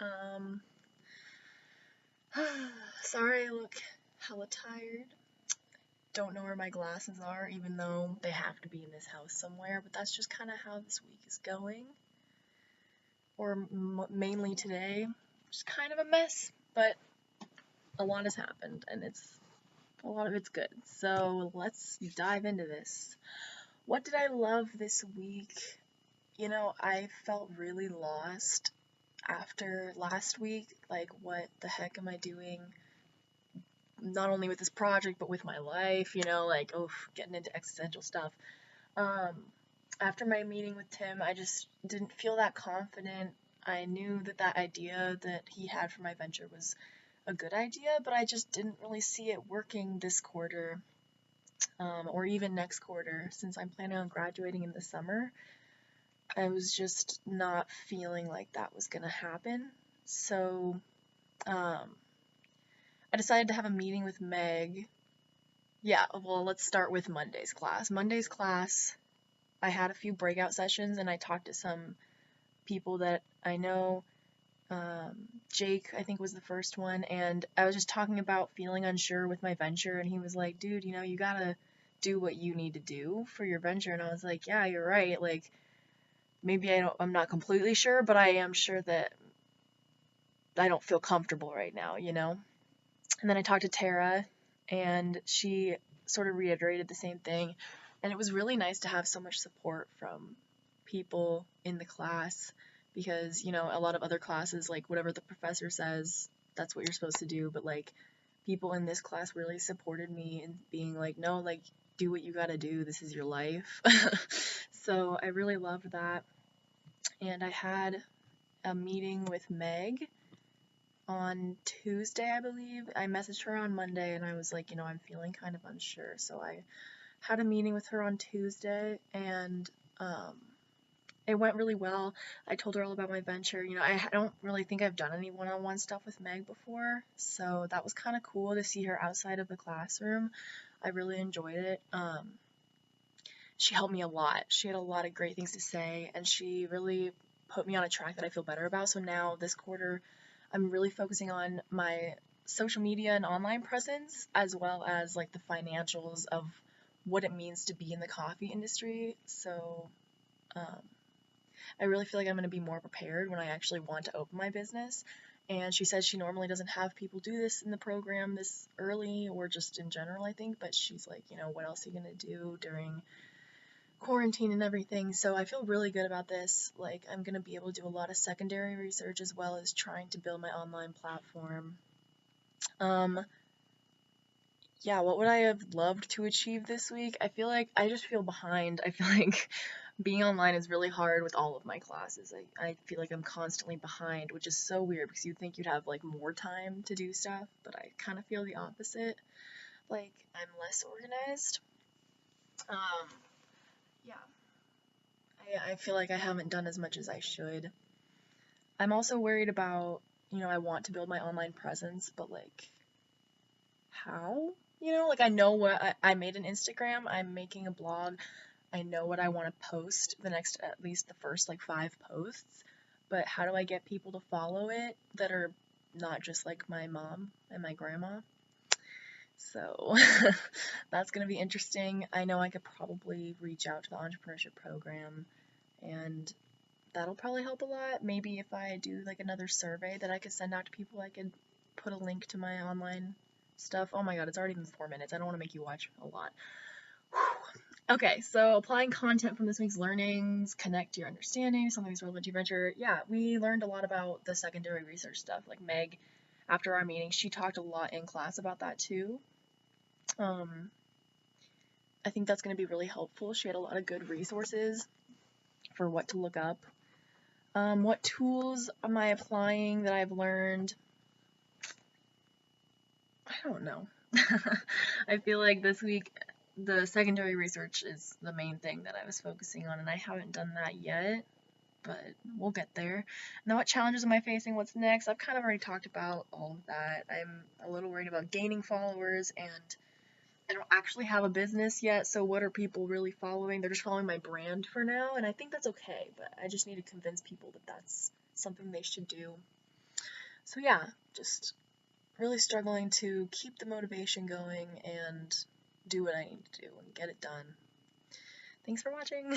Um, Sorry I look hella tired. Don't know where my glasses are, even though they have to be in this house somewhere, but that's just kind of how this week is going. Or mainly today. Just kind of a mess, but a lot has happened, and a lot of it's good. So let's dive into this. What did I love this week? I felt really lost after last week. Like, what the heck am I doing? Not only with this project, but with my life, like, oh, getting into existential stuff. Um, After my meeting with Tim, I just didn't feel that confident. I knew that idea that he had for my venture was a good idea, but I just didn't really see it working this quarter, or even next quarter, since I'm planning on graduating in the summer. I was just not feeling like that was gonna happen. So, I decided to have a meeting with Meg. Yeah, well, let's start with Monday's class. Monday's class, I had a few breakout sessions and I talked to some people that I know. Jake, I think, was the first one, and I was just talking about feeling unsure with my venture, and he was like, dude, you gotta do what you need to do for your venture. And I was like, yeah, you're right. Like, maybe I'm not completely sure, but I am sure that I don't feel comfortable right now, And then I talked to Tara, and she sort of reiterated the same thing. And it was really nice to have so much support from people in the class because, a lot of other classes, like whatever the professor says, that's what you're supposed to do. But like people in this class really supported me in being like, no, like, do what you gotta do. This is your life. So I really loved that. And I had a meeting with Meg on Tuesday, I believe. I messaged her on Monday and I was like, I'm feeling kind of unsure. So I had a meeting with her on Tuesday and it went really well. I told her all about my venture. I don't really think I've done any one-on-one stuff with Meg before, so that was kind of cool to see her outside of the classroom. I really enjoyed it. She helped me a lot. She had a lot of great things to say, and she really put me on a track that I feel better about. So now this quarter, I'm really focusing on my social media and online presence, as well as like the financials of what it means to be in the coffee industry. So I really feel like I'm going to be more prepared when I actually want to open my business. And she said she normally doesn't have people do this in the program this early or just in general, I think. But she's like, what else are you going to do during quarantine and everything? So I feel really good about this. Like, I'm going to be able to do a lot of secondary research as well as trying to build my online platform. Yeah, what would I have loved to achieve this week? I feel like I just feel behind. I feel like being online is really hard with all of my classes. I feel like I'm constantly behind, which is so weird because you'd think you'd have like more time to do stuff, but I kind of feel the opposite. Like, I'm less organized. Um, yeah, I feel like I haven't done as much as I should. I'm also worried about, I want to build my online presence, but like, how? Like I know what I made an Instagram, I'm making a blog, I know what I want to post at least the first like 5 posts, but how do I get people to follow it that are not just like my mom and my grandma? So that's going to be interesting. I know I could probably reach out to the entrepreneurship program and that'll probably help a lot. Maybe if I do like another survey that I could send out to people, I could put a link to my online stuff. Oh my god, it's already been 4 minutes. I don't want to make you watch a lot. Okay, so applying content from this week's learnings, connect to your understanding, something that's relevant to your venture. Yeah, we learned a lot about the secondary research stuff. Like Meg, after our meeting, she talked a lot in class about that too. I think that's going to be really helpful. She had a lot of good resources for what to look up. What tools am I applying that I've learned? I don't know. I feel like this week the secondary research is the main thing that I was focusing on, and I haven't done that yet, but we'll get there. Now, what challenges am I facing? What's next? I've kind of already talked about all of that. I'm a little worried about gaining followers, and I don't actually have a business yet, so what are people really following? They're just following my brand for now, and I think that's okay, but I just need to convince people that that's something they should do. So yeah, just really struggling to keep the motivation going and do what I need to do and get it done. Thanks for watching.